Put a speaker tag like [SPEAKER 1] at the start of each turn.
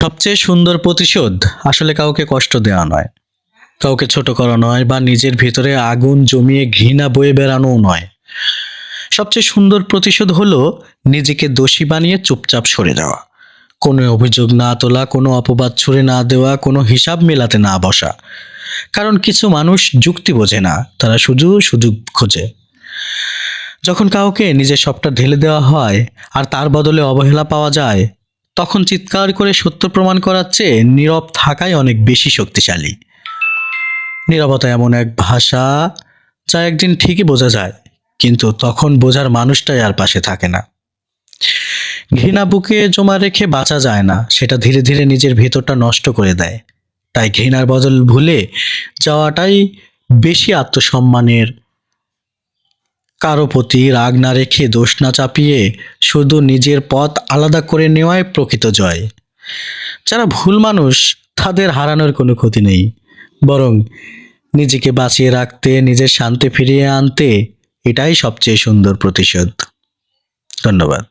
[SPEAKER 1] সবচেয়ে সুন্দর প্রতিশোধ আসলে কাউকে কষ্ট দেওয়া নয়, কাউকে ছোট করা নয়, বা নিজের ভিতরে আগুন জমিয়ে ঘৃণা বয়ে বেড়ানোও নয়। সবচেয়ে সুন্দর প্রতিশোধ হলো নিজেকে দোষী বানিয়ে চুপচাপ সরে যাওয়া, কোনো অভিযোগ না তোলা, কোনো অপবাদ ছুড়ে না দেওয়া, কোনো হিসাব মেলাতে না বসা। কারণ কিছু মানুষ যুক্তি বোঝে না, তারা শুধু সুযোগ খোঁজে। যখন কাউকে নিজের সবটা ঢেলে দেওয়া হয় আর তার বদলে অবহেলা পাওয়া যায়, তখন চিৎকার করে সত্য প্রমাণ করার চেয়ে নীরব থাকাই অনেক বেশি শক্তিশালী। নীরবতা এমন এক ভাষা যা একদিন ঠিকই বোঝা যায়, কিন্তু তখন বোঝার মানুষটাই আর পাশে থাকে না। ঘৃণা বুকে জমা রেখে বাঁচা যায় না, সেটা ধীরে ধীরে নিজের ভেতরটা নষ্ট করে দেয়। তাই ঘৃণার বদল ভুলে যাওয়াটাই বেশি আত্মসম্মানের। কারো প্রতি রাগ না রেখে, দোষ না চাপিয়ে, শুধু নিজের পথ আলাদা করে নেওয়াই প্রকৃত জয়। যারা ভুল মানুষ, তাদের হারানোর কোনো ক্ষতি নেই, বরং নিজেকে বাঁচিয়ে রাখতে, নিজের শান্তি ফিরিয়ে আনতে এটাই সবচেয়ে সুন্দর প্রতিশোধ। ধন্যবাদ।